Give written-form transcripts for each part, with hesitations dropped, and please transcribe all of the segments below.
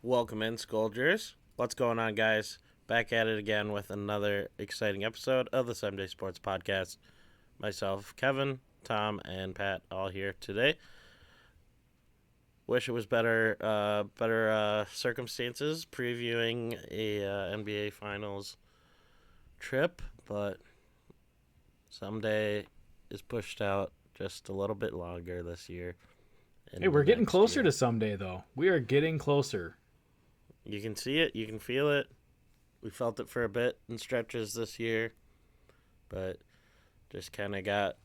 Welcome in, Scolders. What's going on, guys? Back at it again with another exciting episode of the Sunday Sports Podcast. Myself, Kevin, Tom, and Pat all here today. Wish it was better circumstances previewing a NBA Finals trip, but someday is pushed out just a little bit longer this year. Hey, we're getting closer to someday, though. We are getting closer. You can see it. You can feel it. We felt it for a bit in stretches this year, but just kind of got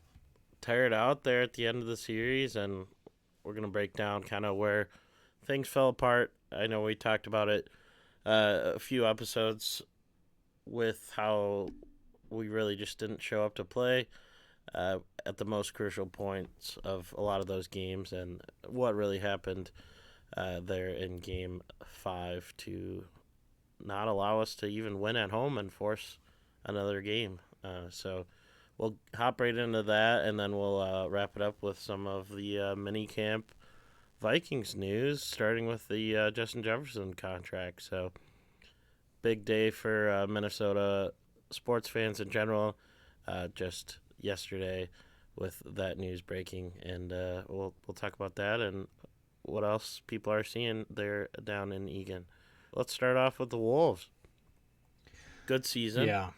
tired out there at the end of the series, and we're going to break down kind of where things fell apart. I know we talked about it a few episodes with how we really just didn't show up to play at the most crucial points of a lot of those games and what really happened there in Game 5 to not allow us to even win at home and force another game. So we'll hop right into that, and then we'll wrap it up with some of the mini camp Vikings news, starting with the Justin Jefferson contract. So big day for Minnesota sports fans in general. Just yesterday with that news breaking, and we'll talk about that and what else people are seeing there down in Egan. Let's start off with the Wolves. Good season. Yeah.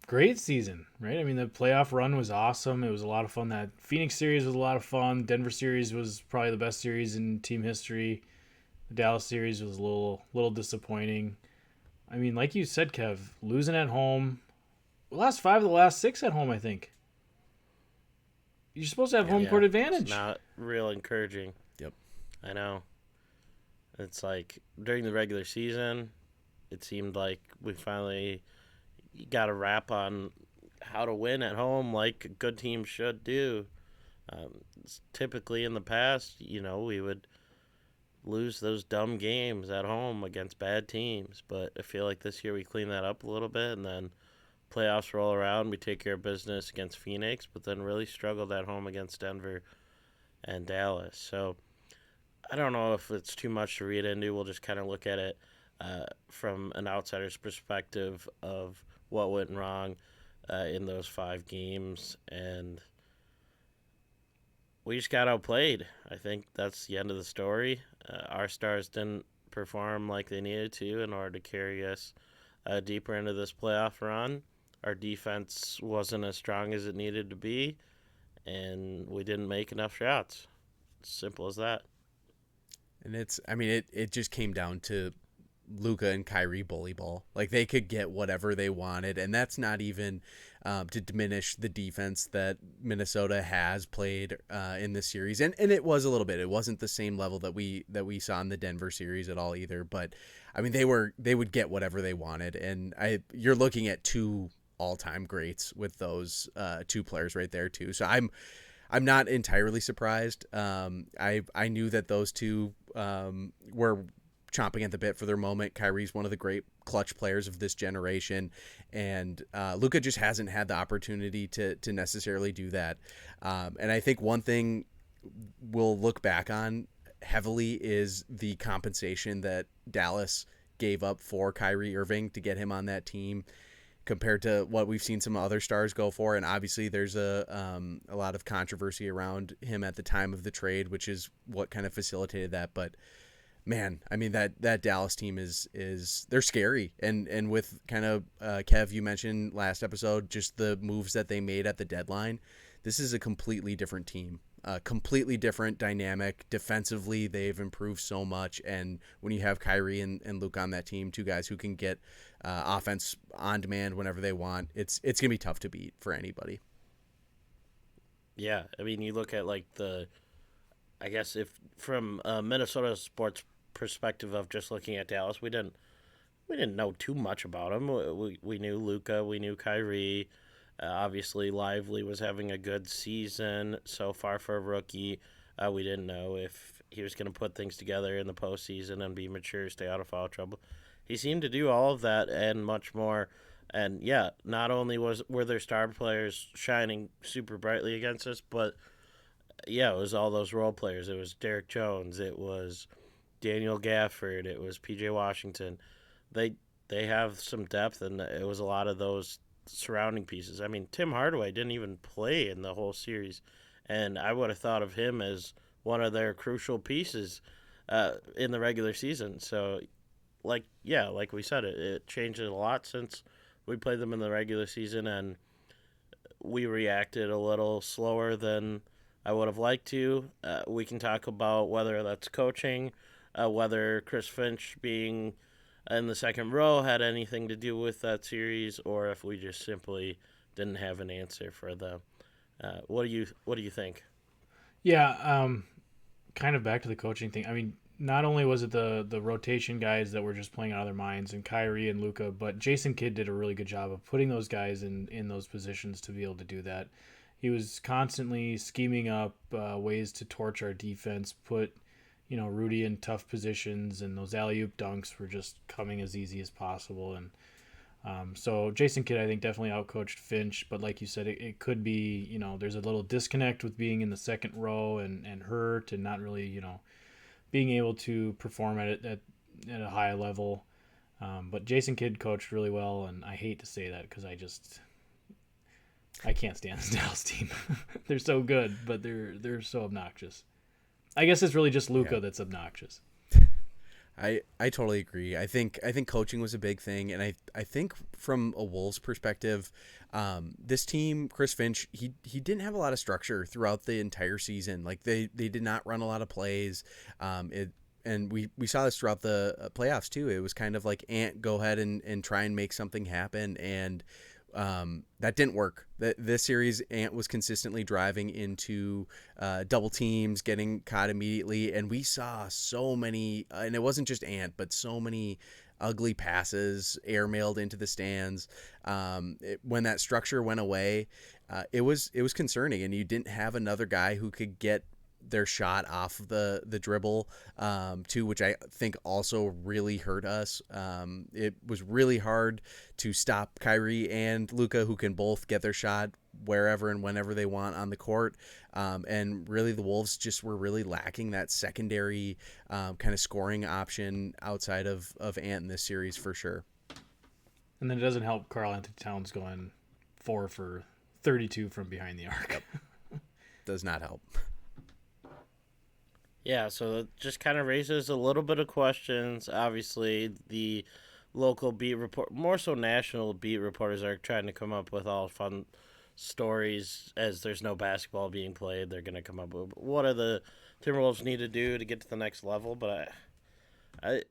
Great season, right? I mean, the playoff run was awesome. It was a lot of fun. That Phoenix series was a lot of fun. Denver series was probably the best series in team history. The Dallas series was a little disappointing. I mean, like you said, Kev, losing at home. The last 5 of the last 6 at home, I think. You're supposed to have home court advantage. It's not real encouraging. Yep. I know. It's like during the regular season, it seemed like we finally got a wrap on how to win at home like good teams should do. Typically in the past, we would lose those dumb games at home against bad teams. But I feel like this year we cleaned that up a little bit, and then playoffs roll around, we take care of business against Phoenix, but then really struggled at home against Denver and Dallas. So I don't know if it's too much to read into. We'll just kind of look at it from an outsider's perspective of what went wrong in those 5 games, and we just got outplayed. I think that's the end of the story. Our stars didn't perform like they needed to in order to carry us deeper into this playoff run. Our defense wasn't as strong as it needed to be, and we didn't make enough shots. Simple as that. And it just came down to Luka and Kyrie bully ball. Like, they could get whatever they wanted, and that's not even to diminish the defense that Minnesota has played in this series. And it was a little bit. It wasn't the same level that we saw in the Denver series at all either. But I mean, they would get whatever they wanted, and you're looking at 2 all-time greats with those 2 players right there too. So I'm not entirely surprised. I knew that those 2 were chomping at the bit for their moment. Kyrie's one of the great clutch players of this generation, and Luka just hasn't had the opportunity to necessarily do that. And I think one thing we'll look back on heavily is the compensation that Dallas gave up for Kyrie Irving to get him on that team, compared to what we've seen some other stars go for. And obviously there's a lot of controversy around him at the time of the trade, which is what kind of facilitated that. But man, I mean, that Dallas team is they're scary. And with kind of Kev, you mentioned last episode, just the moves that they made at the deadline. This is a completely different team. Completely different dynamic. Defensively, they've improved so much, and when you have Kyrie and Luke on that team, 2 guys who can get offense on demand whenever they want, it's gonna be tough to beat for anybody. Yeah, I mean, you look at I guess if from Minnesota sports perspective of just looking at Dallas, we didn't know too much about them. We knew Luka, we knew Kyrie. Obviously, Lively was having a good season so far for a rookie. We didn't know if he was going to put things together in the postseason and be mature, stay out of foul trouble. He seemed to do all of that and much more. And yeah, not only were their star players shining super brightly against us, but yeah, it was all those role players. It was Derek Jones. It was Daniel Gafford, it was PJ Washington. They they have some depth, and it was a lot of those surrounding pieces. I mean, Tim Hardaway didn't even play in the whole series, and I would have thought of him as one of their crucial pieces in the regular season. So, like we said, it changed a lot since we played them in the regular season, and we reacted a little slower than I would have liked to. We can talk about whether that's coaching, whether Chris Finch being in the second row had anything to do with that series, or if we just simply didn't have an answer for them. What do you think? Yeah, kind of back to the coaching thing. I mean, not only was it the rotation guys that were just playing out of their minds, and Kyrie and Luka, but Jason Kidd did a really good job of putting those guys in those positions to be able to do that. He was constantly scheming up ways to torch our defense, put Rudy in tough positions, and those alley oop dunks were just coming as easy as possible. And so Jason Kidd, I think, definitely outcoached Finch, but like you said, it could be, there's a little disconnect with being in the second row and hurt and not really, being able to perform at a high level. But Jason Kidd coached really well, and I hate to say that because I can't stand this Dallas team. They're so good, but they're so obnoxious. I guess it's really just Luka that's obnoxious. I totally agree. I think coaching was a big thing, and I think from a Wolves perspective, this team, Chris Finch, he didn't have a lot of structure throughout the entire season. Like they did not run a lot of plays. And we saw this throughout the playoffs too. It was kind of like Ant, go ahead and try and make something happen, and that didn't work. This series, Ant was consistently driving into double teams, getting caught immediately, and we saw so many, and it wasn't just Ant, but so many ugly passes airmailed into the stands. When that structure went away, it was concerning, and you didn't have another guy who could get their shot off the dribble, too, which I think also really hurt us. It was really hard to stop Kyrie and Luka, who can both get their shot wherever and whenever they want on the court. And really the Wolves just were really lacking that secondary kind of scoring option outside of Ant in this series for sure. And then it doesn't help Karl-Anthony Towns going 4 for 32 from behind the arc. Yep. Does not help. Yeah, so it just kind of raises a little bit of questions. Obviously, the local beat report, more so national beat reporters, are trying to come up with all fun stories as there's no basketball being played. They're going to come up with what do the Timberwolves need to do to get to the next level. But I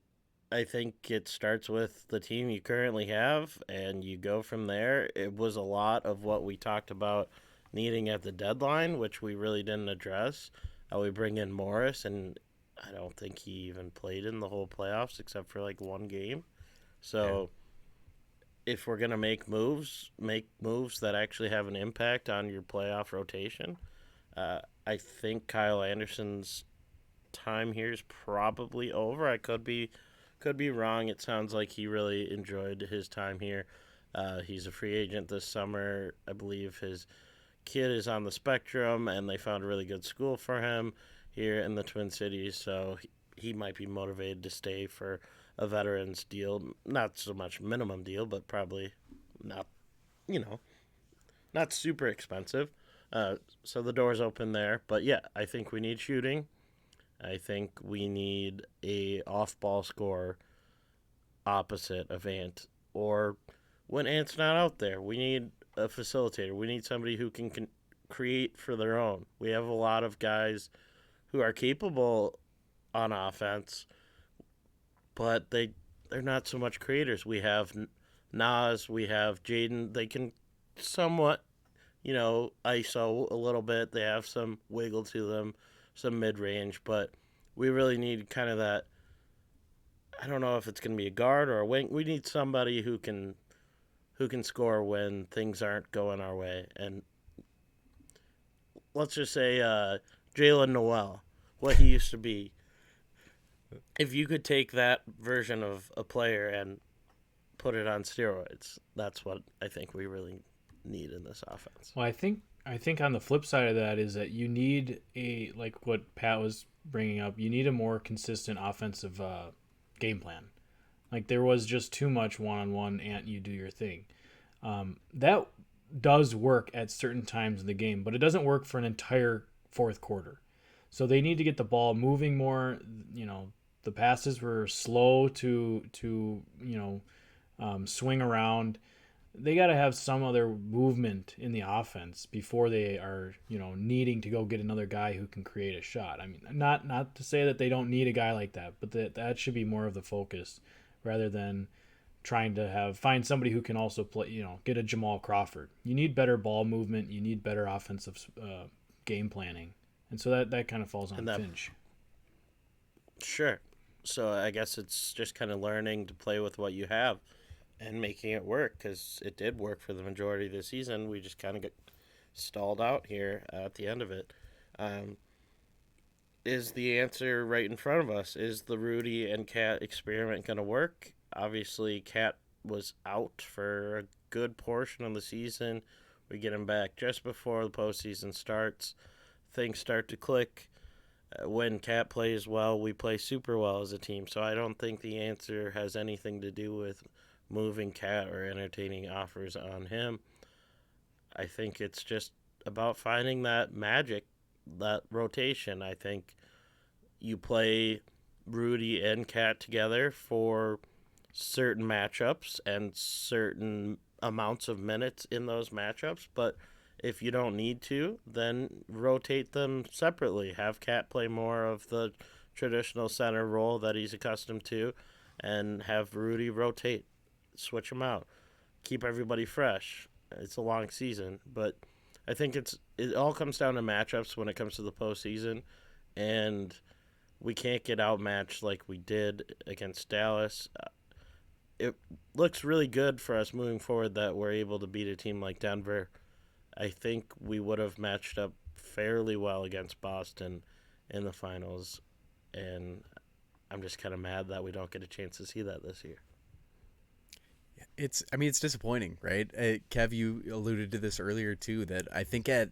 think it starts with the team you currently have, and you go from there. It was a lot of what we talked about needing at the deadline, which we really didn't address. We bring in Morris, and I don't think he even played in the whole playoffs except for like one game. So if we're going to make moves that actually have an impact on your playoff rotation, I think Kyle Anderson's time here is probably over. I could be wrong. It sounds like he really enjoyed his time here. He's a free agent this summer. I believe his kid is on the spectrum, and they found a really good school for him here in the Twin Cities, so he might be motivated to stay for a veterans deal. Not so much minimum deal, but probably not, not super expensive. So the door's open there. But yeah, I think we need shooting. I think we need a off-ball scorer opposite of Ant, or when Ant's not out there, we need a facilitator. We need somebody who can create for their own. We have a lot of guys who are capable on offense, but they're not so much creators. We have Nas, we have Jaden. They can somewhat, ISO a little bit. They have some wiggle to them, some mid-range, but we really need kind of that. I don't know if it's going to be a guard or a wing. We need somebody who can score when things aren't going our way. And let's just say Jalen Noel, what he used to be. If you could take that version of a player and put it on steroids, that's what I think we really need in this offense. Well, I think I think on the flip side of that is that you need like what Pat was bringing up, you need a more consistent offensive game plan. Like there was just too much one-on-one and you do your thing. That does work at certain times in the game, but it doesn't work for an entire fourth quarter. So they need to get the ball moving more. The passes were slow to swing around. They got to have some other movement in the offense before they are, needing to go get another guy who can create a shot. I mean, not to say that they don't need a guy like that, but that should be more of the focus rather than trying to find somebody who can also play, get a Jamal Crawford. You need better ball movement. You need better offensive game planning. And so that kind of falls on Finch. Sure. So I guess it's just kind of learning to play with what you have and making it work, because it did work for the majority of the season. We just kind of get stalled out here at the end of it. Is the answer right in front of us? Is the Rudy and Cat experiment going to work? Obviously, Cat was out for a good portion of the season. We get him back just before the postseason starts. Things start to click. When Cat plays well, we play super well as a team. So I don't think the answer has anything to do with moving Cat or entertaining offers on him. I think it's just about finding that magic, that rotation. I think you play Rudy and Cat together for certain matchups and certain amounts of minutes in those matchups, but if you don't need to, then rotate them separately. Have Cat play more of the traditional center role that he's accustomed to, and have Rudy rotate. Switch them out. Keep everybody fresh. It's a long season, but I think it all comes down to matchups when it comes to the postseason, and we can't get outmatched like we did against Dallas. It looks really good for us moving forward that we're able to beat a team like Denver. I think we would have matched up fairly well against Boston in the finals, and I'm just kind of mad that we don't get a chance to see that this year. It's disappointing, right? Kev, you alluded to this earlier too, that I think at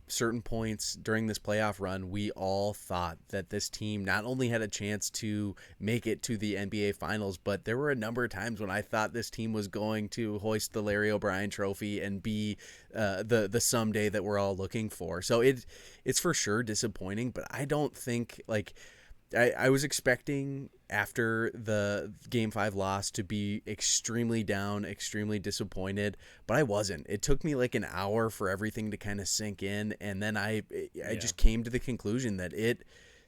certain points during this playoff run, we all thought that this team not only had a chance to make it to the NBA Finals, but there were a number of times when I thought this team was going to hoist the Larry O'Brien Trophy and be the someday that we're all looking for. So it's for sure disappointing, but I don't think I was expecting after the Game 5 loss to be extremely down, extremely disappointed, but I wasn't. It took me like an hour for everything to kind of sink in, and then I just came to the conclusion that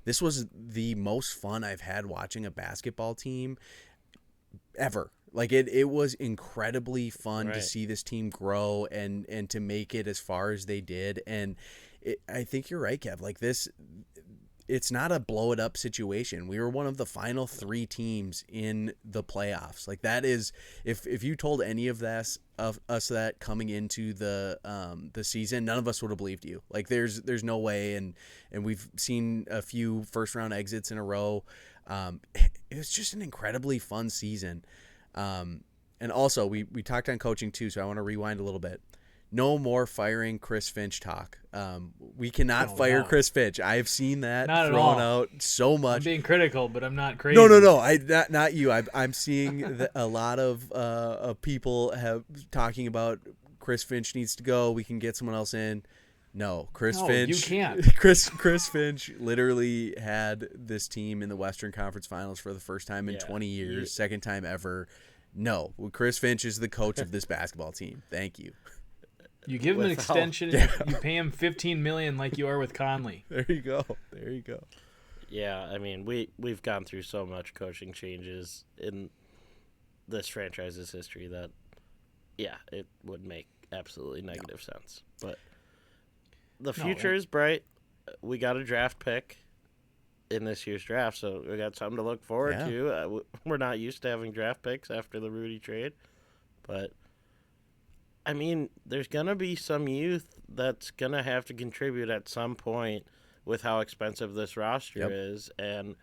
this was the most fun I've had watching a basketball team ever. Like it was incredibly fun to see this team grow and to make it as far as they did, and I think you're right, Kev. Like this. It's not a blow it up situation. We were one of the final 3 teams in the playoffs. Like that is, if you told any of us that coming into the season, none of us would have believed you. Like there's no way. And we've seen a few first round exits in a row. It was just an incredibly fun season. And also we talked on coaching too. So I want to rewind a little bit. No more firing Chris Finch talk. We cannot fire Chris Finch. I've seen that thrown out so much. I'm being critical, but I'm not crazy. No. Not you. I'm seeing a lot of people talking about Chris Finch needs to go. We can get someone else in. No, Finch. You can't. Chris Finch literally had this team in the Western Conference Finals for the first time in 20 years, second time ever. No, Chris Finch is the coach of this basketball team. Thank you. You give him an extension, you pay him $15 million like you are with Conley. There you go. Yeah, I mean, we've gone through so much coaching changes in this franchise's history that, it would make absolutely negative sense. But the future is bright. We got a draft pick in this year's draft, so we got something to look forward to. We're not used to having draft picks after the Rudy trade, but I mean, there's going to be some youth that's going to have to contribute at some point with how expensive this roster is. And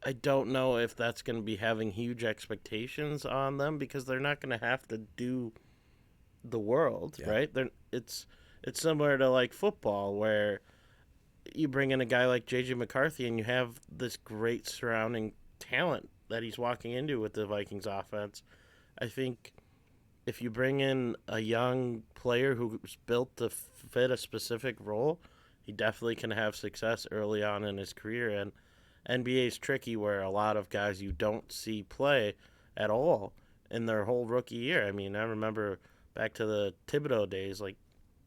I don't know if that's going to be having huge expectations on them because they're not going to have to do the world, right? It's It's similar to like football where you bring in a guy like JJ McCarthy and you have this great surrounding talent that he's walking into with the Vikings offense. I think if you bring in a young player who's built to fit a specific role, he definitely can have success early on in his career. And NBA is tricky where a lot of guys you don't see play at all in their whole rookie year. I mean, I remember back to the Thibodeau days, like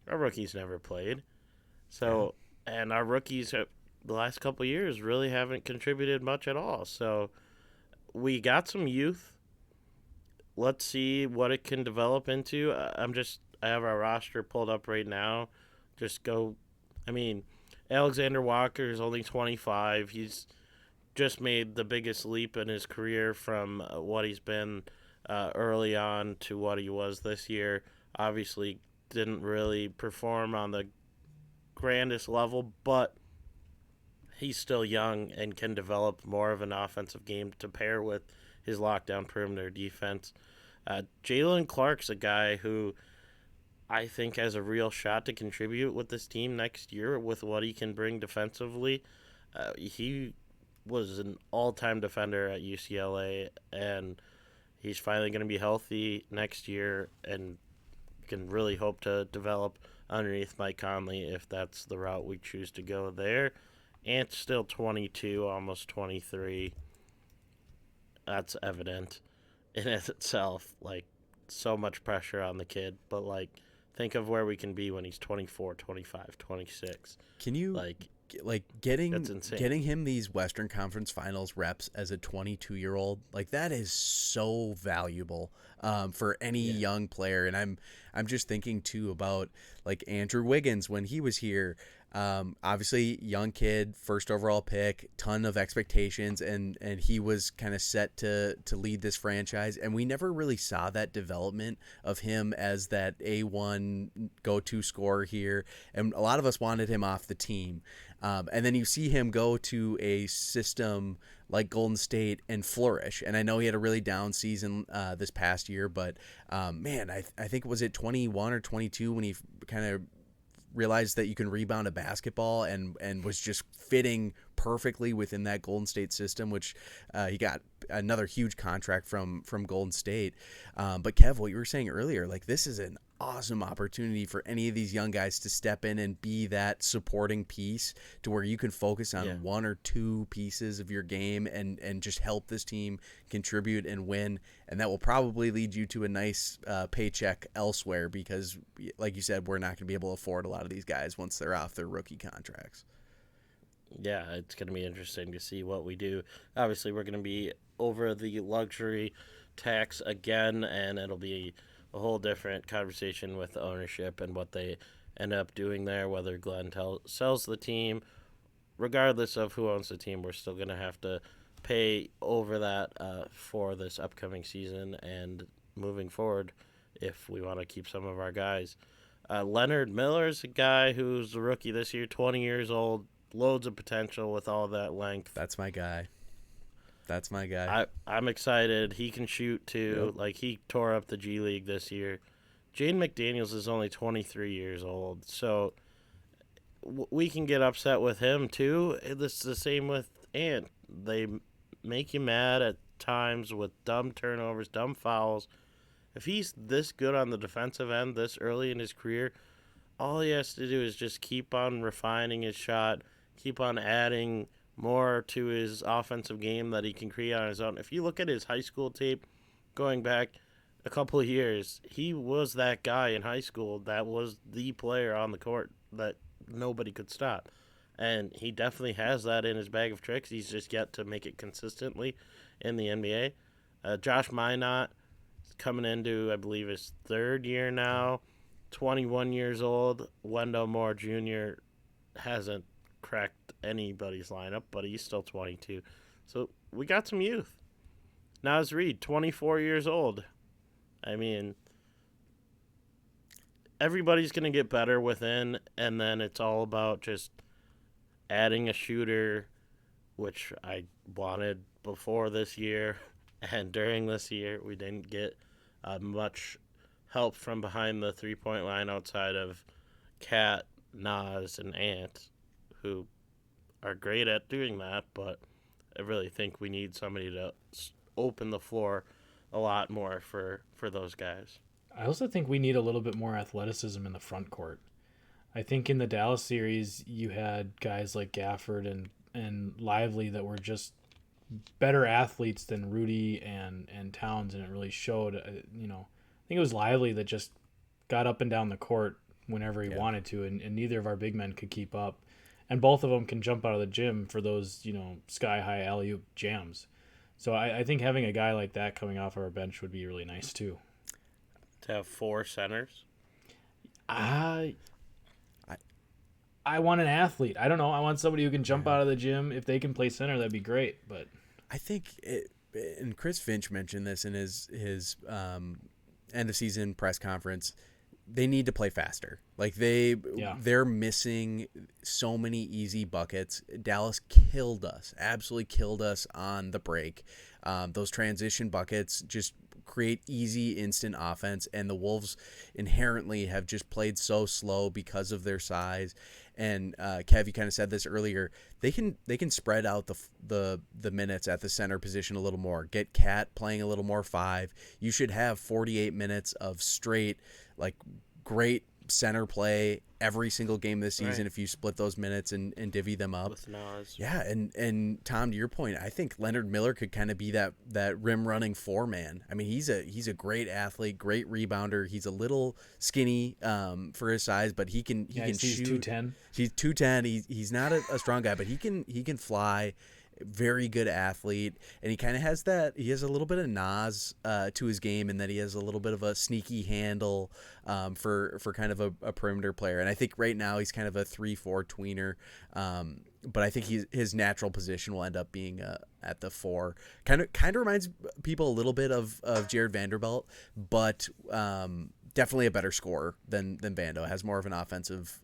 our rookies never played. So, and our rookies the last couple of years really haven't contributed much at all. So, we got some youth. Let's see what it can develop into. I have our roster pulled up right now. Just go. I mean, Alexander Walker is only 25. He's just made the biggest leap in his career from what he's been early on to what he was this year. Obviously, didn't really perform on the grandest level, but he's still young and can develop more of an offensive game to pair with his lockdown perimeter defense. Jalen Clark's a guy who I think has a real shot to contribute with this team next year with what he can bring defensively. He was an all-time defender at UCLA, and he's finally going to be healthy next year and can really hope to develop underneath Mike Conley if that's the route we choose to go there. Ant's still 22, almost 23. That's evident in itself. Like, so much pressure on the kid. But, like, think of where we can be when he's 24, 25, 26. Can you, that's insane. getting him these Western Conference Finals reps as a 22-year-old, like, that is so valuable for any young player. And I'm just thinking, too, about, like, Andrew Wiggins when he was here. Obviously, young kid, first overall pick, ton of expectations, and he was kind of set to lead this franchise. And we never really saw that development of him as that A1 go-to scorer here. And a lot of us wanted him off the team. And then you see him go to a system like Golden State and flourish. And I know he had a really down season this past year, but man, I think was it 21 or 22 when he kind of realized that you can rebound a basketball and was just fitting perfectly within that Golden State system, which he got another huge contract from Golden State. But Kev, what you were saying earlier, like, this is an awesome opportunity for any of these young guys to step in and be that supporting piece to where you can focus on one or two pieces of your game and just help this team contribute and win. And that will probably lead you to a nice paycheck elsewhere because, like you said, we're not going to be able to afford a lot of these guys once they're off their rookie contracts. Yeah, it's going to be interesting to see what we do. Obviously, we're going to be over the luxury tax again, and it'll be a whole different conversation with ownership and what they end up doing there, whether Glenn sells the team. Regardless of who owns the team, we're still going to have to pay over that for this upcoming season and moving forward if we want to keep some of our guys. Leonard Miller's a guy who's a rookie this year, 20 years old, loads of potential with all that length. That's my guy. I'm excited. He can shoot too. Yep. Like, he tore up the G League this year. Jaden McDaniels is only 23 years old, so we can get upset with him too. It's the same with Ant. They make you mad at times with dumb turnovers, dumb fouls. If he's this good on the defensive end this early in his career, all he has to do is just keep on refining his shot, keep on adding more to his offensive game that he can create on his own. If you look at his high school tape going back a couple of years, he was that guy in high school that was the player on the court that nobody could stop. And he definitely has that in his bag of tricks. He's just yet to make it consistently in the NBA. Josh Minot is coming into, I believe, his third year now, 21 years old. Wendell Moore Jr. hasn't cracked anybody's lineup, but he's still 22. So we got some youth. Naz Reid, 24 years old. I mean, everybody's going to get better within, and then it's all about just adding a shooter, which I wanted before this year and during this year. We didn't get much help from behind the three-point line outside of Cat, Nas, and Ant, who are great at doing that, but I really think we need somebody to open the floor a lot more for those guys. I also think we need a little bit more athleticism in the front court. I think in the Dallas series, you had guys like Gafford and Lively that were just better athletes than Rudy and Towns, and it really showed. I think it was Lively that just got up and down the court whenever he wanted to, and neither of our big men could keep up. And both of them can jump out of the gym for those, sky high alley oop jams. So I think having a guy like that coming off our bench would be really nice too. To have 4 centers. I want an athlete. I don't know. I want somebody who can jump out of the gym. If they can play center, that'd be great. But I think and Chris Finch mentioned this in his end of season press conference. They need to play faster. Like they're missing so many easy buckets. Dallas absolutely killed us on the break. Those transition buckets just create easy instant offense, and the Wolves inherently have just played so slow because of their size. And Kev, you kind of said this earlier. They can spread out the minutes at the center position a little more. Get Cat playing a little more 5. You should have 48 minutes of straight, like, great center play every single game this season if you split those minutes and divvy them up. With Nas. Yeah, and Tom, to your point, I think Leonard Miller could kind of be that rim running 4-man. I mean, he's a great athlete, great rebounder. He's a little skinny for his size, but he can shoot. He's 210. He's 210. He's not a strong guy, but he can fly. Very good athlete, and he kind of has that. He has a little bit of Nas to his game, and that he has a little bit of a sneaky handle for kind of a perimeter player. And I think right now he's kind of a 3-4 tweener, but I think his natural position will end up being at the 4. Kind of reminds people a little bit of Jared Vanderbilt, but definitely a better scorer than Vando. Has more of an offensive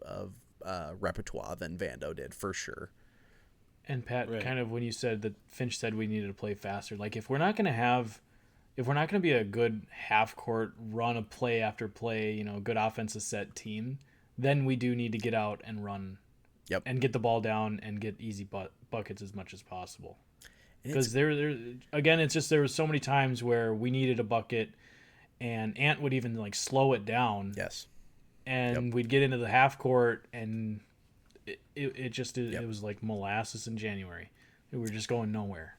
repertoire than Vando did, for sure. And Pat, kind of when you said that Finch said we needed to play faster, like if we're not going to be a good half court run of play after play, good offensive set team, then we do need to get out and run, and get the ball down and get easy buckets as much as possible. Because there again, it's just there were so many times where we needed a bucket, and Ant would even like slow it down. Yes, and we'd get into the half court and. It was like molasses in January. We were just going nowhere.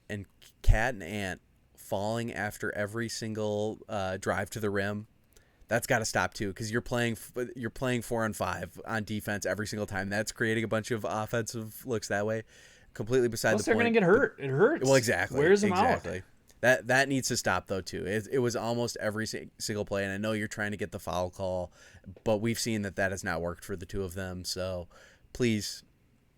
And Cat and Ant falling after every single drive to the rim, that's got to stop too, because you're playing 4-on-5 on defense every single time. That's creating a bunch of offensive looks that way. Completely beside Plus the point. They're going to get hurt. It hurts. Well, exactly. Wears them out. That needs to stop, though, too. It was almost every single play, and I know you're trying to get the foul call, but we've seen that has not worked for the two of them. So please,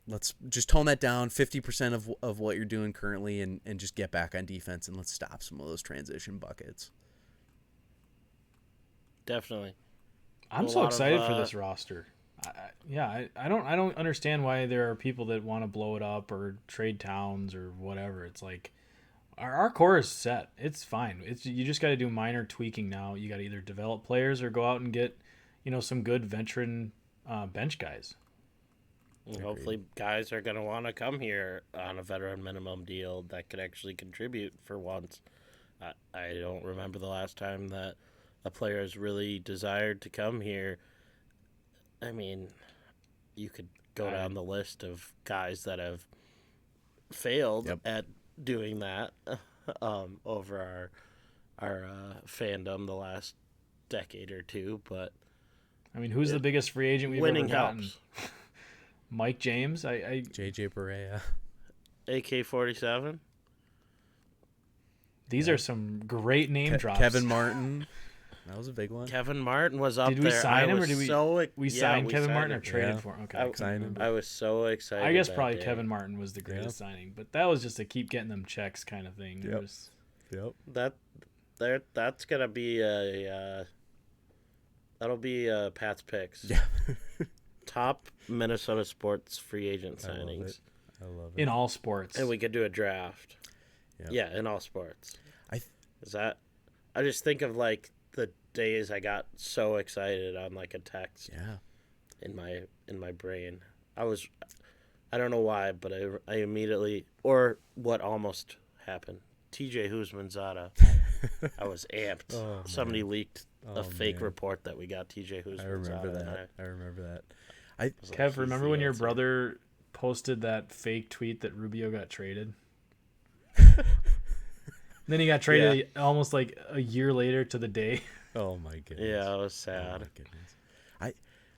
let's just tone that down, 50% of what you're doing currently, and just get back on defense, and let's stop some of those transition buckets. Definitely. I'm so excited for this roster. I don't understand why there are people that want to blow it up or trade Towns or whatever. It's like our core is set. It's fine. You just got to do minor tweaking now. You got to either develop players or go out and get, some good veteran bench guys. And hopefully guys are going to want to come here on a veteran minimum deal that could actually contribute for once. I don't remember the last time that a player has really desired to come here. I mean, you could go down the list of guys that have failed at doing that over our fandom the last decade or two, but I mean, who's the biggest free agent we've ever gotten? Helps. Mike James, JJ Barea, AK-47. These are some great name drops. Kevin Martin, that was a big one. Kevin Martin was up there. Did we sign him, or did we sign Kevin signed Martin him. or traded for him? Okay, I was so excited. I guess probably Kevin Martin was the greatest signing, but that was just to keep getting them checks kind of thing. That's gonna be that'll be Pat's picks. Yeah. Top Minnesota sports free agent signings. I love it. In all sports. And we could do a draft. Yep. Yeah, in all sports. I just think of like the days I got so excited on like a text. Yeah. in my brain. I don't know why, but I immediately, or what almost happened. TJ Husmanzada. I was amped. Oh, Somebody man. leaked Oh, a fake man. report that we got TJ Husmanzada. I remember and that. I remember that. was like, Kev, he's remember the when your answer. brother posted that fake tweet that Rubio got traded? Then he got traded almost like a year later to the day. Oh my goodness. Yeah, it was Oh sad. my goodness.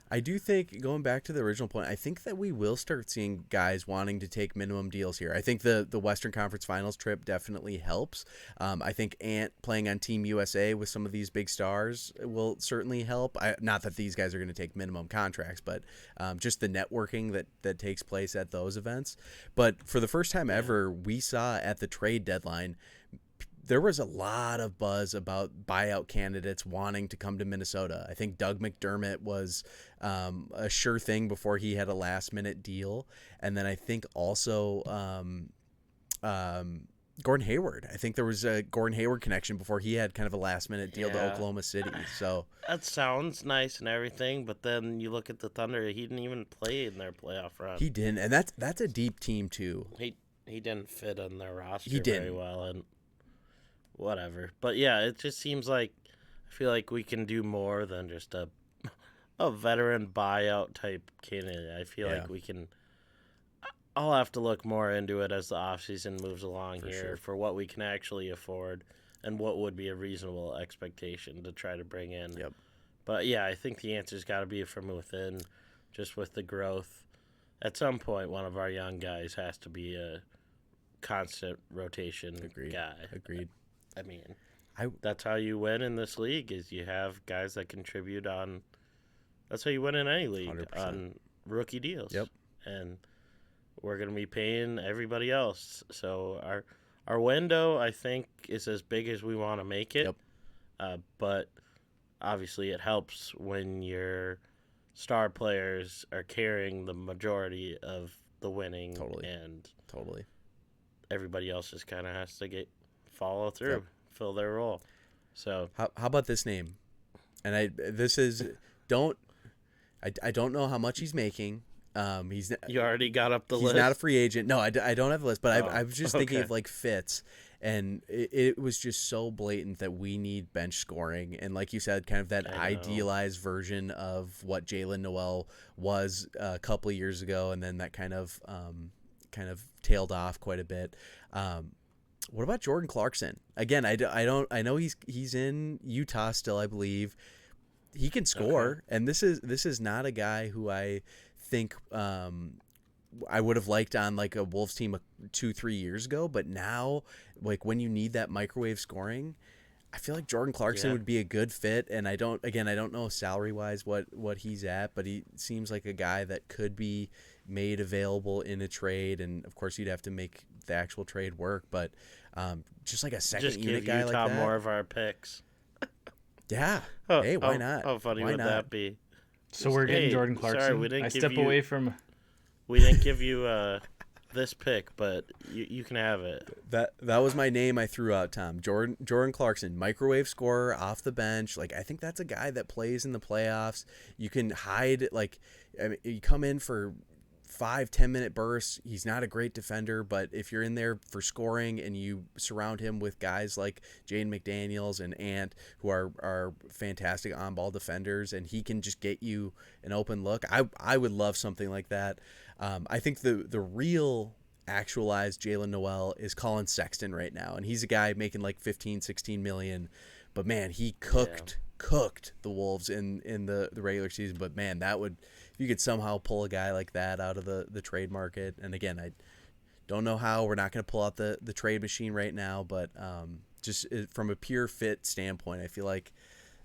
I do think, going back to the original point, I think that we will start seeing guys wanting to take minimum deals here. I think the Western Conference Finals trip definitely helps. I think Ant playing on Team USA with some of these big stars will certainly help. Not that these guys are going to take minimum contracts, but just the networking that takes place at those events. But for the first time ever, we saw at the trade deadline, there was a lot of buzz about buyout candidates wanting to come to Minnesota. I think Doug McDermott was a sure thing before he had a last-minute deal. And then I think also Gordon Hayward. I think there was a Gordon Hayward connection before he had kind of a last-minute deal to Oklahoma City. So that sounds nice and everything, but then you look at the Thunder, he didn't even play in their playoff run. he didn't, and that's a deep team too. He didn't fit on their roster He very didn't. well, and whatever. But yeah, it just seems like I feel like we can do more than just a veteran buyout type candidate. I feel like we can. I'll have to look more into it as the offseason moves along for what we can actually afford and what would be a reasonable expectation to try to bring in. Yep. But yeah, I think the answer's got to be from within, just with the growth. At some point, one of our young guys has to be a constant rotation guy. Agreed. I mean, that's how you win in this league is you have guys that contribute on – that's how you win in any league, 100%. on rookie deals. Yep. And we're going to be paying everybody else. So our window, I think, is as big as we want to make it. Yep. But obviously it helps when your star players are carrying the majority of the winning. And everybody else just kind of has to follow through, fill their role. So how about this name? And I don't know how much he's making. You already got up the list. He's not a free agent. No, I don't have a list, but I was just thinking of like fits, and it was just so blatant that we need bench scoring, and like you said, kind of that idealized version of what Jalen Noel was a couple of years ago, and then that kind of tailed off quite a bit. What about Jordan Clarkson? Again, I know he's in Utah still, I believe. He can score, and this is not a guy who I think I would have liked on like a Wolves team 2-3 years ago, but now like when you need that microwave scoring, I feel like Jordan Clarkson would be a good fit. And I don't know salary wise what he's at, but he seems like a guy that could be made available in a trade, and of course you'd have to make the actual trade work, but just like a second unit guy like that. Just give Utah more of our picks. Yeah. Hey, why not? How funny would that be? So we're getting Jordan Clarkson. Sorry, we didn't away from. We didn't give you this pick, but you can have it. That was my name I threw out, Tom. Jordan Clarkson, microwave scorer off the bench. Like I think that's a guy that plays in the playoffs. You can hide you come in for 5-10 minute bursts. He's not a great defender, but if you're in there for scoring and you surround him with guys like Jaden McDaniels and Ant, who are fantastic on ball defenders, and he can just get you an open look, I would love something like that. I think the real actualized Jalen Noel is Colin Sexton right now, and he's a guy making like 15-16 million, but man, he cooked the Wolves in the regular season. But man, that would, if you could somehow pull a guy like that out of the trade market, and again, I don't know how. We're not going to pull out the trade machine right now, but just from a pure fit standpoint, I feel like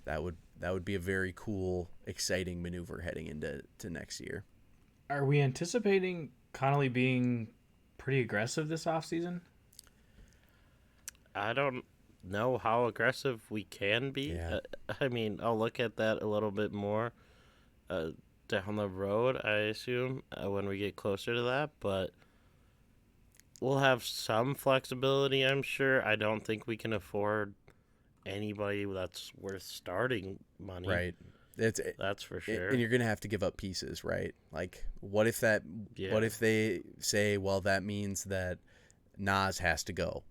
that would be a very cool, exciting maneuver heading into next year. Are we anticipating Connolly being pretty aggressive this offseason? I don't know how aggressive we can be. Yeah. I mean, I'll look at that a little bit more down the road, I assume, when we get closer to that. But we'll have some flexibility, I'm sure. I don't think we can afford anybody that's worth starting money. Right. That's for sure. And you're gonna have to give up pieces, right? Like, what if Yeah. What if they say, well, that means that Nas has to go?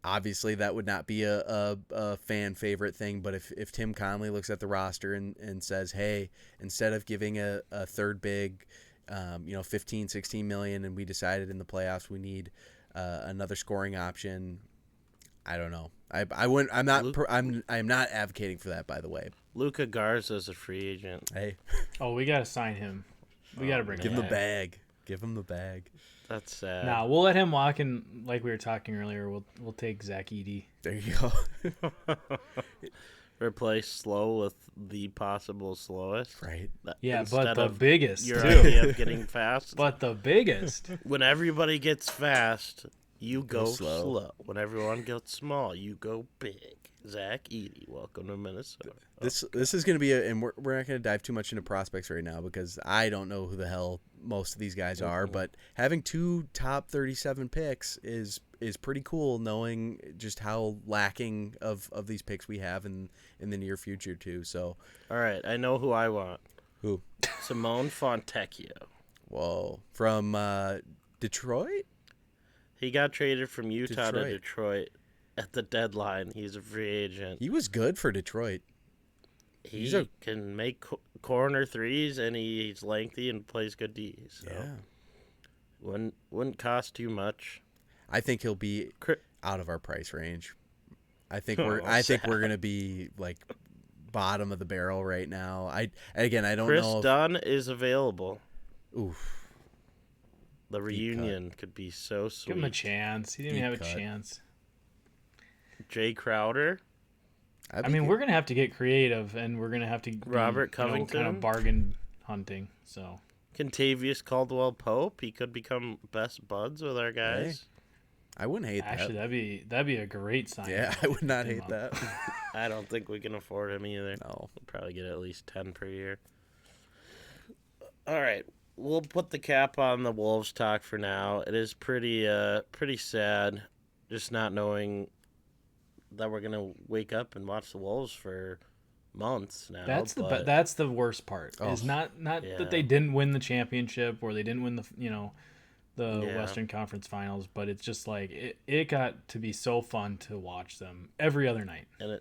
Obviously, that would not be a fan favorite thing. But if Tim Conley looks at the roster and says, hey, instead of giving a third big, 15, 16 million, and we decided in the playoffs we need another scoring option, I don't know. I wouldn't. I'm not advocating for that, by the way. Luka Garza's a free agent. Hey, Oh, we gotta sign him. We gotta bring give him him the back. bag. Give him the bag. That's sad. Nah, we'll let him walk in. Like we were talking earlier, we'll take Zach Edey. There you go. Replace slow with the possible slowest. Right. Yeah, Instead but the of biggest your too. idea of getting fast. But the biggest. When everybody gets fast, you go slow. slow. When everyone gets small, you go big. Zach Edey, welcome to Minnesota. This is going to be and we're not going to dive too much into prospects right now because I don't know who the hell most of these guys are, but having 2 top 37 picks is pretty cool, knowing just how lacking of these picks we have in the near future too. So, All right, I know who I want. who? Simone Fontecchio. Whoa, from Detroit? He got traded from Utah to Detroit. Detroit at the deadline. He's a free agent. He was good for Detroit. He a- can make corner threes, and he's lengthy and plays good D. So wouldn't cost too much. I think he'll be Cri- out of our price range. I think Oh, we're gonna be like bottom of the barrel right now. I don't Chris know. Dunn is available. Oof. The reunion could be so Give him a sweet. chance. He didn't Deep even have a cut. chance. Jay Crowder. I mean, we're gonna have to get creative, and we're gonna have to be, Robert kind Covington? of bargain hunting. So Contavious Caldwell Pope. He could become best buds with our guys. I wouldn't hate actually, that. that'd be a great sign. Yeah, I would not Him hate up. that. I don't think we can afford him either. No. We'll probably get at least 10 per year. All right. We'll put the cap on the Wolves talk for now. It is pretty sad just not knowing that we're going to wake up and watch the Wolves for months now. That's but that's the worst part. Is Oh. not Yeah. that they didn't win the championship or they didn't win the Yeah. Western Conference Finals, but it's just like it got to be so fun to watch them every other night. And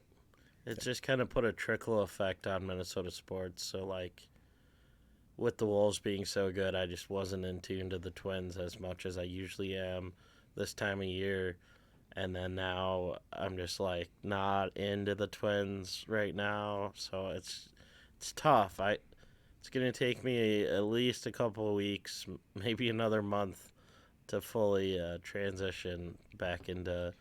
it just kind of put a trickle effect on Minnesota sports. So, like, with the Wolves being so good, I just wasn't in tune to the Twins as much as I usually am this time of year. And then now I'm just, like, not into the Twins right now. So it's tough. It's going to take me at least a couple of weeks, maybe another month, to fully transition back into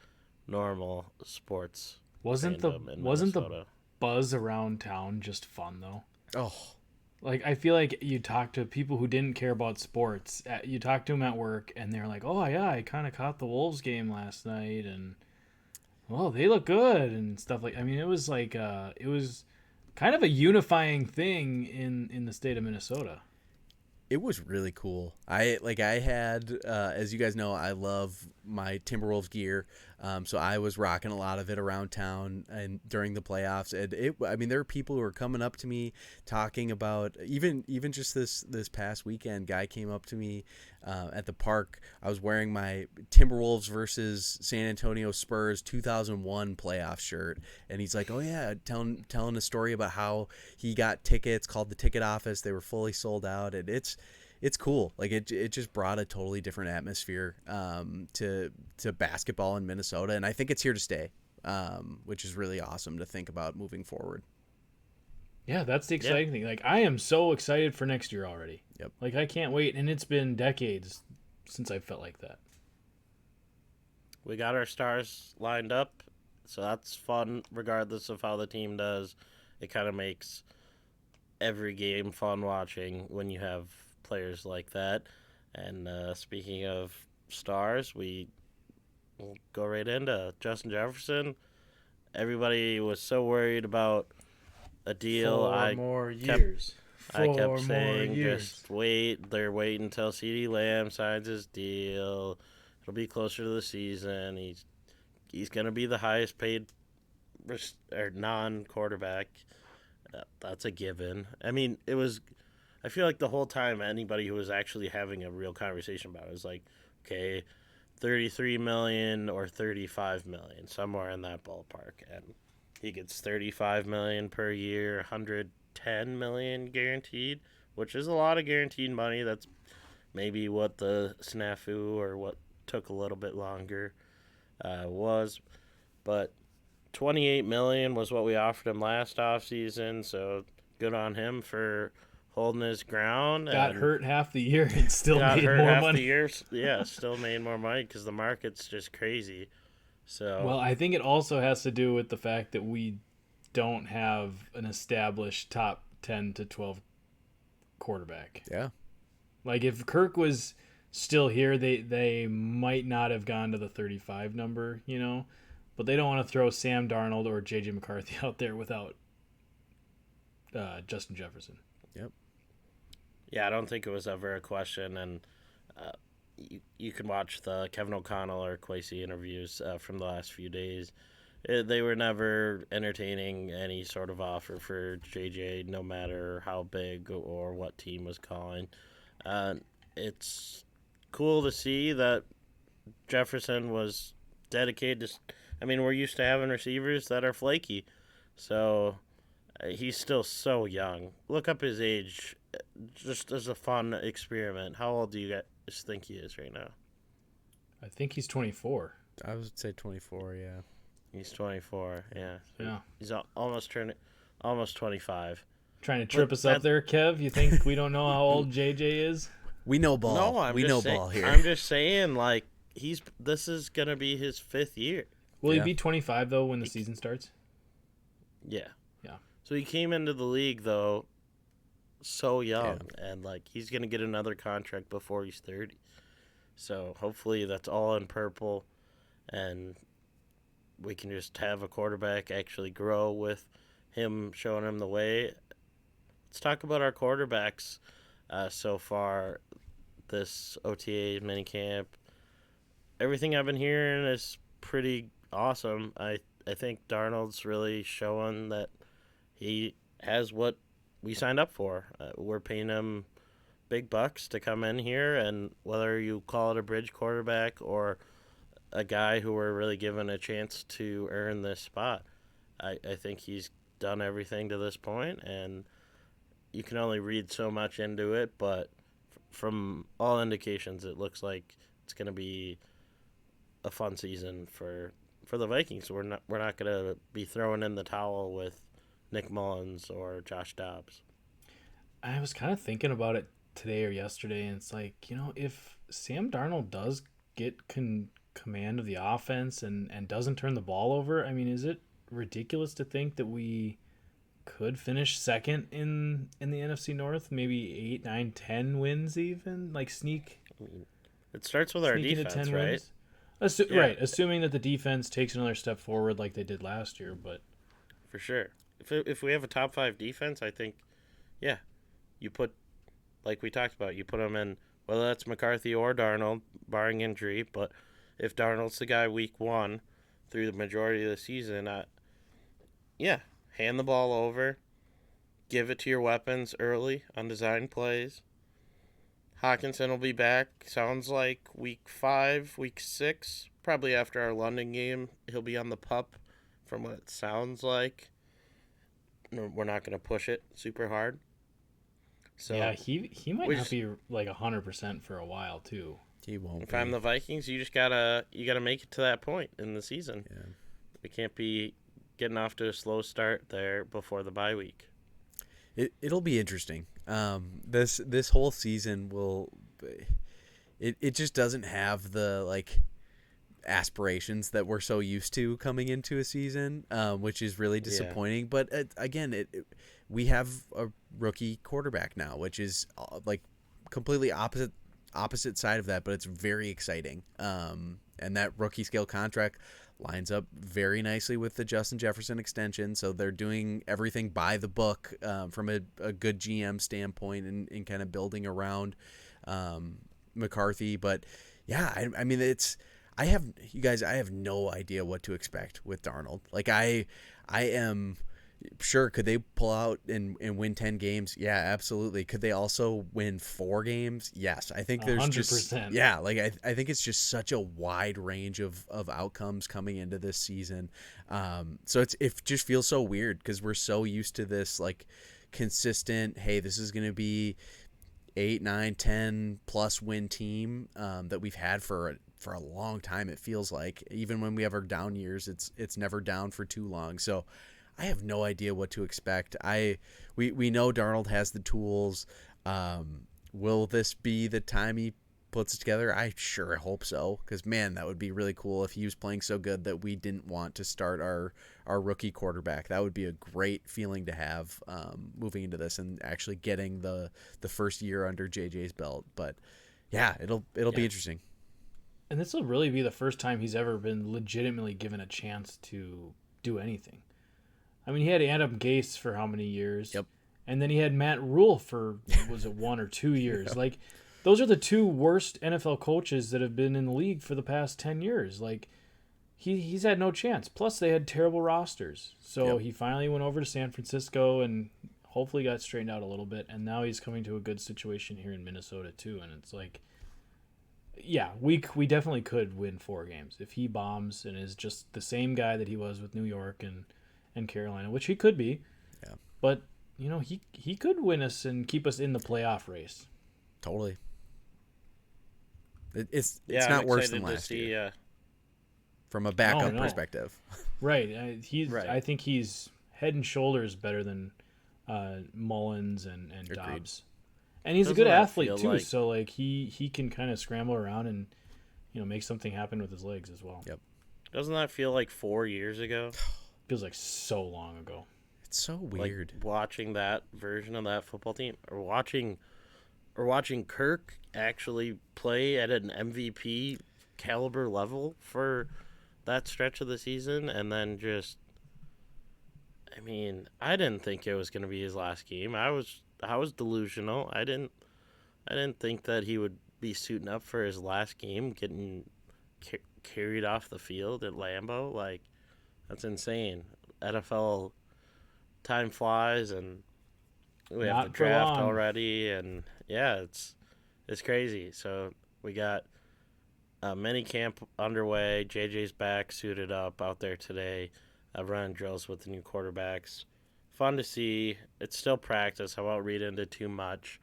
normal sports. Wasn't the fandom in wasn't the Minnesota. buzz around town just fun though? Oh, Like I feel like you talk to people who didn't care about sports. You talk to them at work, and they're like, "Oh yeah, I kind of caught the Wolves game last night, and well, they look good and stuff like." I mean, it was like it was kind of a unifying thing in the state of Minnesota. it was really cool. I had, as you guys know, I love my Timberwolves gear. So I was rocking a lot of it around town and during the playoffs. And there were people who were coming up to me talking about even just this past weekend. Guy came up to me at the park. I was wearing my Timberwolves versus San Antonio Spurs 2001 playoff shirt, and he's like, "Oh yeah," telling a story about how he got tickets, called the ticket office. They were fully sold out, and it's cool. Like it just brought a totally different atmosphere to basketball in Minnesota, and I think it's here to stay, which is really awesome to think about moving forward. Yeah, that's the exciting thing. Like I am so excited for next year already. Yep. Like I can't wait, and it's been decades since I felt like that. We got our stars lined up, so that's fun regardless of how the team does. It kind of makes every game fun watching when you have players like that. And speaking of stars, we'll go right into Justin Jefferson. Everybody was so worried about a deal. I kept saying, just wait. They're waiting until CeeDee Lamb signs his deal. It'll be closer to the season. He's going to be the highest paid or non-quarterback That's a given. I mean, it was. I feel like the whole time anybody who was actually having a real conversation about it was like, okay, 33 million or 35 million, somewhere in that ballpark, and he gets 35 million per year, 110 million guaranteed, which is a lot of guaranteed money. That's maybe what the snafu or what took a little bit longer was, but 28 million was what we offered him last offseason, so good on him for holding his ground. Got and hurt half the year and still got made hurt more half money. the year. Yeah, still made more money because the market's just crazy. So Well, I think it also has to do with the fact that we don't have an established top 10 to 12 quarterback. Yeah. Like if Kirk was still here, they might not have gone to the 35 number, you know, but they don't want to throw Sam Darnold or JJ McCarthy out there without Justin Jefferson. Yep. yeah, I don't think it was ever a question. And you can watch the Kevin O'Connell or Kwesi interviews from the last few days. They were never entertaining any sort of offer for JJ, no matter how big or what team was calling. It's cool to see that Jefferson was dedicated to. I mean, we're used to having receivers that are flaky, so he's still so young. Look up his age, just as a fun experiment. How old do you guys think he is right now? I think he's 24. I would say 24, yeah. He's 24. Yeah. Yeah. He's almost 25. Trying to trip But us up there, Kev? You think we don't know how old JJ is? We know ball. No, we know ball here. I'm just saying, like, this is gonna be his 5th year. Will Yeah. he be 25 though when the season starts? Yeah. Yeah. So he came into the league though so young, and like he's gonna get another contract before he's 30. So hopefully that's all in purple, and we can just have a quarterback actually grow with him showing him the way. Let's talk about our quarterbacks so far this OTA minicamp. Everything I've been hearing is pretty awesome. I think Darnold's really showing that he has what we signed up for. We're paying him big bucks to come in here, and whether you call it a bridge quarterback or a guy who we're really given a chance to earn this spot, I think he's done everything to this point, and you can only read so much into it, but from all indications, it looks like it's going to be a fun season for the Vikings. We're not going to be throwing in the towel with Nick Mullins or Josh Dobbs. I was kind of thinking about it today or yesterday, and it's like, you know, if Sam Darnold does get command of the offense and doesn't turn the ball over, I mean, is it ridiculous to think that we could finish second in the NFC North, maybe 8, 9, 10 wins even, like sneak? It starts with our defense, right? Right, assuming that the defense takes another step forward like they did last year, but For sure. If we have a top 5 defense, I think, yeah, you put, like we talked about, you put them in, whether that's McCarthy or Darnold, barring injury, but if Darnold's the guy week 1 through the majority of the season, yeah, hand the ball over, give it to your weapons early on design plays. Hawkinson will be back, sounds like week 5, week 6, probably after our London game. He'll be on the pup from what it sounds like. We're not going to push it super hard. So yeah, he might not be like 100% for a while too. He won't. If I'm the Vikings, you gotta make it to that point in the season. Yeah. We can't be getting off to a slow start there before the bye week. It'll be interesting. This whole season will. It just doesn't have the like aspirations that we're so used to coming into a season, which is really disappointing. Yeah. But again, we have a rookie quarterback now, which is like completely opposite side of that, but it's very exciting. And that rookie scale contract lines up very nicely with the Justin Jefferson extension. So they're doing everything by the book from a good GM standpoint and kind of building around McCarthy. But yeah, I mean, I have no idea what to expect with Darnold. Like I am Sure, could they pull out and win 10 games? Yeah, absolutely. Could they also win 4 games? Yes. I think there's 100%. yeah, like I think it's just such a wide range of outcomes coming into this season. So it just feels so weird because we're so used to this like consistent, hey, this is going to be 8, 9, 10 plus win team that we've had for a long time. It feels like even when we have our down years, it's never down for too long. So I have no idea what to expect. We know Darnold has the tools. Will this be the time he puts it together? I sure hope so, because man, that would be really cool if he was playing so good that we didn't want to start our rookie quarterback. That would be a great feeling to have moving into this and actually getting the first year under JJ's belt. But yeah, it'll be interesting. And this will really be the first time he's ever been legitimately given a chance to do anything. I mean, he had Adam Gase for how many years? Yep. And then he had Matt Rule for, was it 1 or 2 years? Yep. Like, those are the 2 worst NFL coaches that have been in the league for the past 10 years. Like, he's had no chance. Plus, they had terrible rosters. So he finally went over to San Francisco and hopefully got straightened out a little bit. And now he's coming to a good situation here in Minnesota, too. And it's like, yeah, we definitely could win 4 games if he bombs and is just the same guy that he was with New York and Carolina, which he could be. Yeah. But, you know, he could win us and keep us in the playoff race. Totally. It's not worse than last year. From a backup perspective. Right. I think he's head and shoulders better than Mullins and Dobbs. And he's a good athlete too, so like he can kind of scramble around and, you know, make something happen with his legs as well. Yep. Doesn't that feel like 4 years ago? Feels like so long ago. It's so weird. Like watching that version of that football team, or watching Kirk actually play at an MVP caliber level for that stretch of the season, and then just, I mean, I didn't think it was going to be his last game. I was delusional. I didn't think that he would be suiting up for his last game, getting carried off the field at Lambeau. Like, that's insane. NFL time flies, and we have the draft already, and yeah, it's crazy. So we got mini camp underway. JJ's back, suited up, out there today, running drills with the new quarterbacks. Fun to see. It's still practice. I won't read into too much.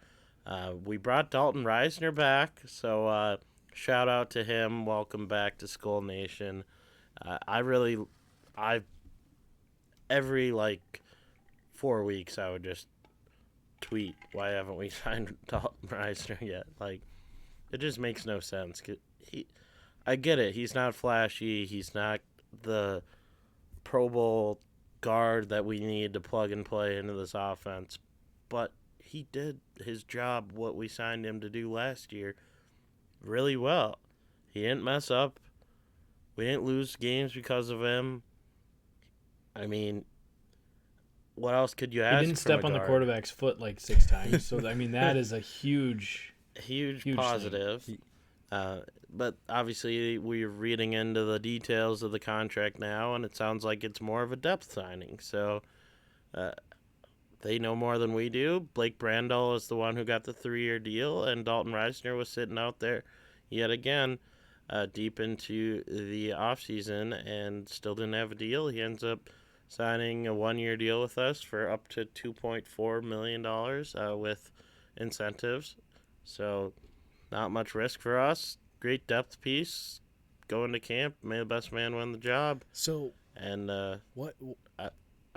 We brought Dalton Reisner back, so shout out to him. Welcome back to Skull Nation. Every 4 weeks I would just tweet, why haven't we signed Dalton Reisner yet? Like, it just makes no sense. I get it. He's not flashy. He's not the Pro Bowl guard that we need to plug and play into this offense. But he did his job, what we signed him to do last year, really well. He didn't mess up. We didn't lose games because of him. I mean, what else could you ask? He didn't step on the quarterback's foot 6 times. So, I mean, that is a huge positive. But obviously, we're reading into the details of the contract now, and it sounds like it's more of a depth signing. So, they know more than we do. Blake Brandel is the one who got the 3-year deal, and Dalton Reisner was sitting out there yet again deep into the offseason and still didn't have a deal. He ends up signing a 1-year deal with us for up to $2.4 million with incentives. So not much risk for us. Great depth piece. Going to camp. May the best man win the job. So, and I'm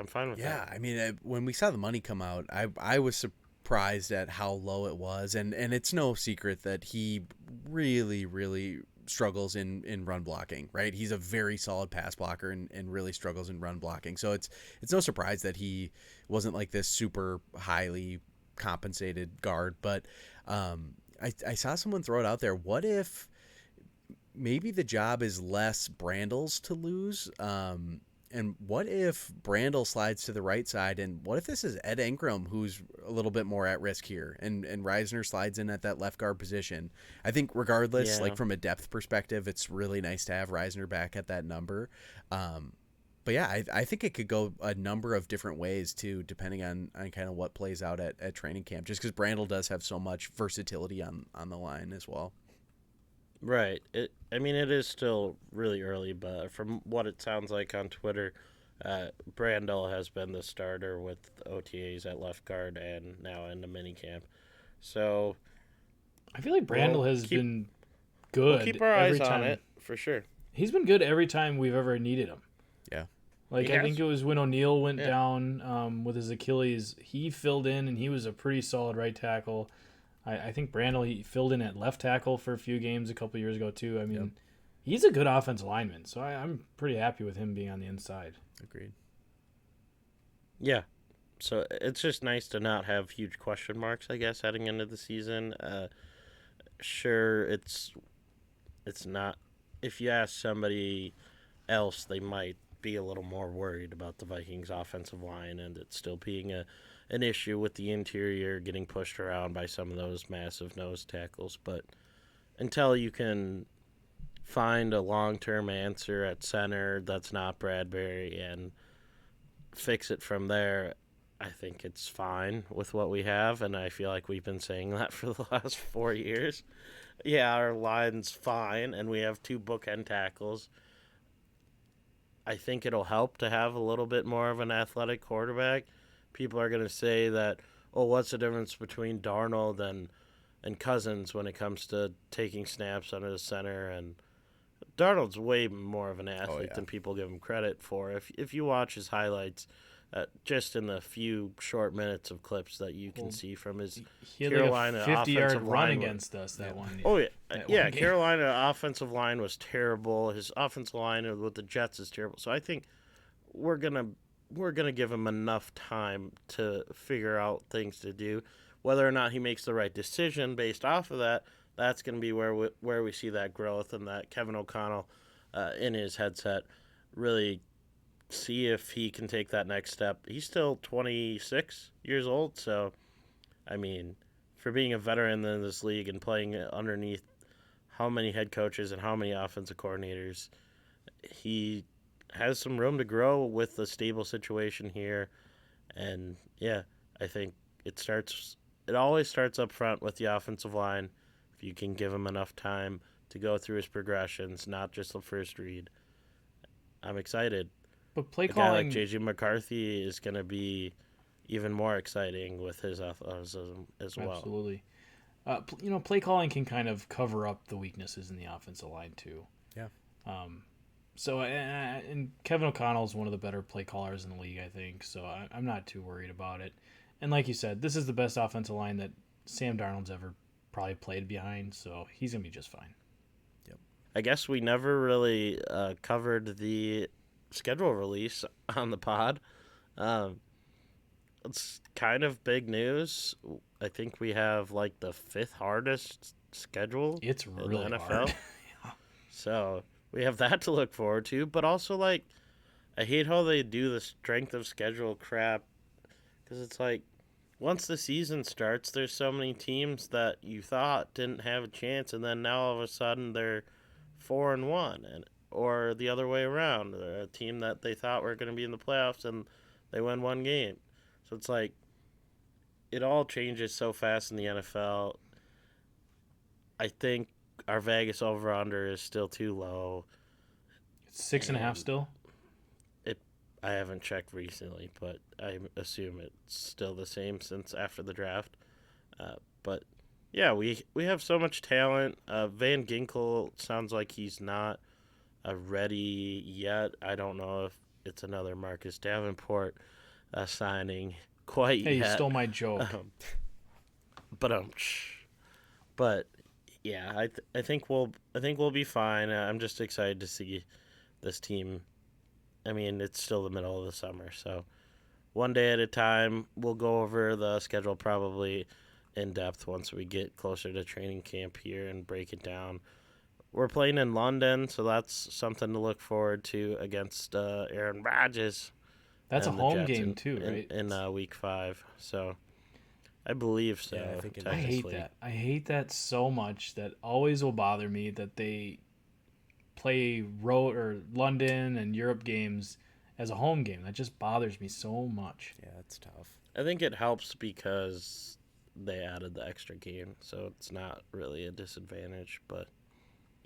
fine with that. Yeah, I mean, when we saw the money come out, I was surprised at how low it was. And it's no secret that he really, really struggles in run blocking, right? He's a very solid pass blocker and really struggles in run blocking. So it's no surprise that he wasn't like this super highly compensated guard. But I saw someone throw it out there. What if maybe the job is less Brandel's to lose? And what if Brandel slides to the right side? And what if this is Ed Ingram, who's a little bit more at risk here, and Reisner slides in at that left guard position? I think regardless, from a depth perspective, it's really nice to have Reisner back at that number. But yeah, I think it could go a number of different ways too, depending on kind of what plays out at training camp. Just because Brandel does have so much versatility on the line as well. Right. I mean, it is still really early, but from what it sounds like on Twitter, Brandel has been the starter with OTAs at left guard and now in the minicamp. So I feel like Brandel has been good. We'll keep our eyes every time. on it for sure. He's been good every time we've ever needed him. Yeah. Like, I think it was when O'Neal went down with his Achilles, he filled in, and he was a pretty solid right tackle. I think Brandel, he filled in at left tackle for a few games a couple years ago, too. I mean, he's a good offensive lineman, so I'm pretty happy with him being on the inside. Agreed. Yeah. So it's just nice to not have huge question marks, I guess, heading into the season. Sure, it's not. If you ask somebody else, they might be a little more worried about the Vikings offensive line and it still being an issue with the interior getting pushed around by some of those massive nose tackles. But until you can find a long-term answer at center that's not Bradbury and fix it from there, I think it's fine with what we have, and I feel like we've been saying that for the last 4 years. Yeah, our line's fine, and we have 2 bookend tackles. I think it'll help to have a little bit more of an athletic quarterback. People are going to say that, oh, what's the difference between Darnold and Cousins when it comes to taking snaps under the center? And Darnold's way more of an athlete than people give him credit for. If you watch his highlights, just in the few short minutes of clips that you can see from his Carolina like a 50-yard offensive run line against us that one. Oh yeah, Carolina offensive line was terrible. His offensive line with the Jets is terrible. So I think we're gonna give him enough time to figure out things to do. Whether or not he makes the right decision based off of that, that's going to be where we see that growth and that Kevin O'Connell in his headset really see if he can take that next step. He's still 26 years old, so I mean, for being a veteran in this league and playing underneath how many head coaches and how many offensive coordinators, he has some room to grow with the stable situation here. And yeah, I think it always starts up front with the offensive line. If you can give him enough time to go through his progressions, not just the first read, I'm excited. But play a calling, guy like J.J. McCarthy is going to be even more exciting with his athleticism as well. Absolutely. Play calling can kind of cover up the weaknesses in the offensive line too. Yeah. And Kevin O'Connell is one of the better play callers in the league, I think. So I'm not too worried about it. And like you said, this is the best offensive line that Sam Darnold's ever probably played behind. So he's gonna be just fine. Yep. I guess we never really covered the schedule release on the pod. It's kind of big news. I think we have like the 5th hardest schedule it's really in the NFL. Hard. So we have that to look forward to, but also like I hate how they do the strength of schedule crap because it's like once the season starts, there's so many teams that you thought didn't have a chance, and then now all of a sudden they're 4-1, or the other way around. They're a team that they thought were going to be in the playoffs and they win one game. So it's like it all changes so fast in the NFL. I think our Vegas over-under is still too low. It's 6.5 still? I haven't checked recently, but I assume it's still the same since after the draft. But yeah, we have so much talent. Van Ginkel sounds like he's not ready yet. I don't know if it's another Marcus Davenport signing quite yet. Hey, you stole my joke. But yeah, I think we'll be fine. I'm just excited to see this team. I mean, it's still the middle of the summer, so one day at a time. We'll go over the schedule probably in depth once we get closer to training camp here and break it down. We're playing in London, so that's something to look forward to against Aaron Rodgers. That's a home game too, right? In week 5, so I believe so. Yeah, I think I hate that. I hate that so much. That always will bother me that they play road or London and Europe games as a home game. That just bothers me so much. Yeah, it's tough. I think it helps because they added the extra game, so it's not really a disadvantage. But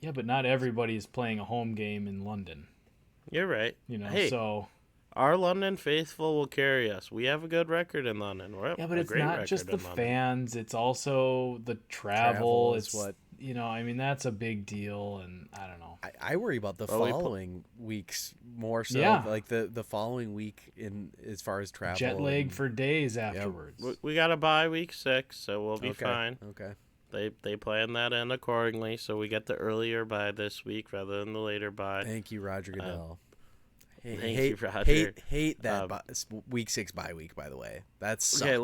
Yeah, but not everybody is playing a home game in London. you're right. Hey, So our London faithful will carry us. We have a good record in London. yeah, but it's not just the fans; it's also the travel. is It's what- I mean, that's a big deal, and I don't know. I worry about the following weeks more so. Yeah. Like the following week in as far as travel. Jet lag and- for days afterwards. We got to bye week 6, so we'll be Okay, fine. Okay. They plan that in accordingly, so we get the earlier bye this week rather than the later bye. Thank you, Roger Goodell. Thank you, Roger. Hate that week 6 bye week. By the way, that's Okay.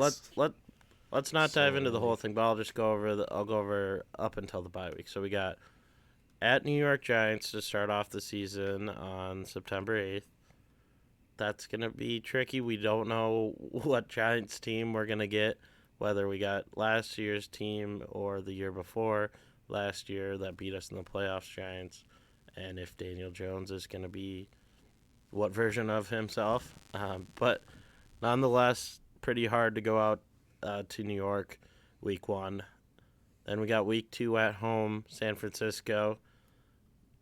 Let's not dive into the whole thing, but I'll just go over I'll go over up until the bye week. So we got at New York Giants to start off the season on September 8th. That's gonna be tricky. We don't know what Giants team we're gonna get, whether we got last year's team or the year before last year that beat us in the playoffs, Giants, and if Daniel Jones is gonna be what version of himself. But nonetheless, pretty hard to go out to New York week 1. Then we got week 2 at home, San Francisco.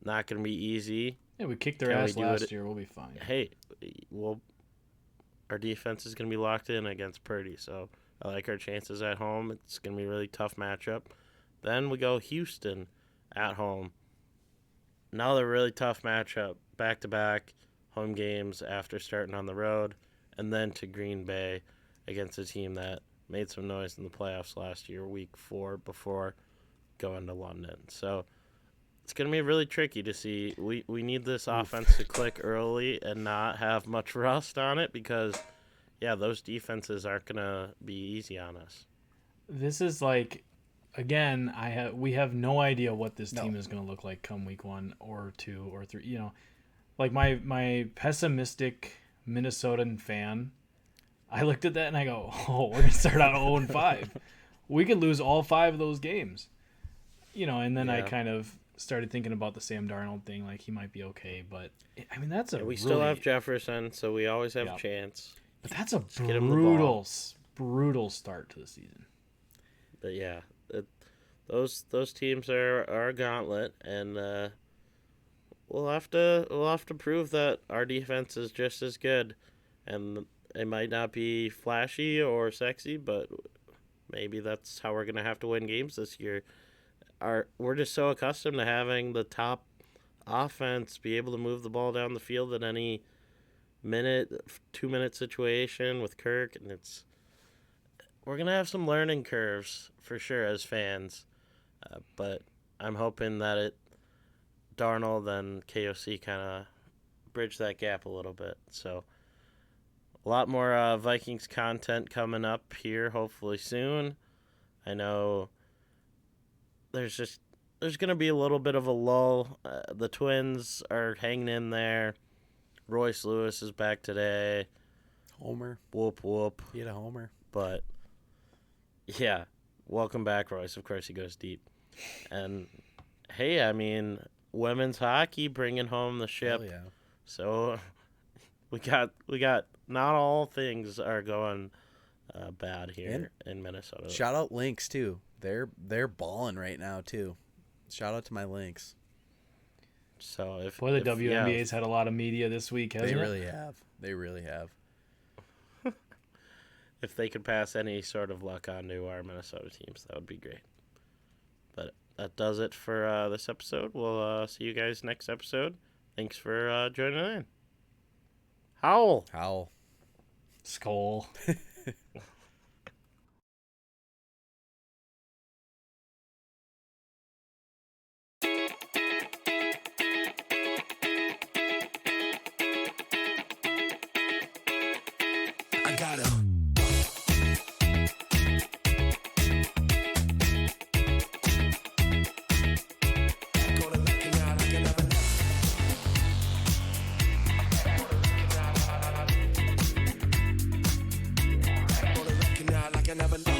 Not going to be easy. Yeah, we kicked their Can we ass do last it? year. We'll be fine. Hey, our defense is going to be locked in against Purdy, so I like our chances at home. It's going to be a really tough matchup. Then we go Houston at home. Another really tough matchup, back-to-back home games after starting on the road, and then to Green Bay against a team that made some noise in the playoffs last year, week 4, before going to London. So it's going to be really tricky to see. We need this offense to click early and not have much rust on it because, yeah, those defenses aren't going to be easy on us. This is like, again, we have no idea what this No. team is going to look like come week 1 or 2 or 3. Like my pessimistic Minnesotan fan, I looked at that and I go, oh, we're going to start out 0-5. We could lose all 5 of those games. And then I Yeah. kind of started thinking about the Sam Darnold thing, like he might be okay, but I mean that's a We still have Jefferson, so we always have Yeah. a chance. but that's a get him the ball. brutal start to the season. But yeah, those teams are a gauntlet, and we'll have to prove that our defense is just as good, and it might not be flashy or sexy, but maybe that's how we're gonna have to win games this year. We're just so accustomed to having the top offense be able to move the ball down the field at any minute, 2-minute situation with Kirk, and we're gonna have some learning curves for sure as fans, but I'm hoping that Darnold and KOC kind of bridge that gap a little bit. So a lot more Vikings content coming up here hopefully soon. I know there's going to be a little bit of a lull. The Twins are hanging in there. Royce Lewis is back today. Homer. Whoop, whoop. He had a homer. But, yeah, welcome back, Royce. Of course he goes deep. And, hey, I mean, women's hockey bringing home the ship. Hell yeah. So we got not all things are going bad here in Minnesota. Shout out Lynx too. They're balling right now too. Shout out to my Lynx. So if Boy, the WNBA's had a lot of media this week, hasn't They it? really have. They really have. if they could pass any sort of luck on to our Minnesota teams, that would be great. But that does it for this episode. We'll see you guys next episode. Thanks for joining in. Howl. Howl. Skull. I got him. Gonna look you out like you never know. Gonna look you out like you never know.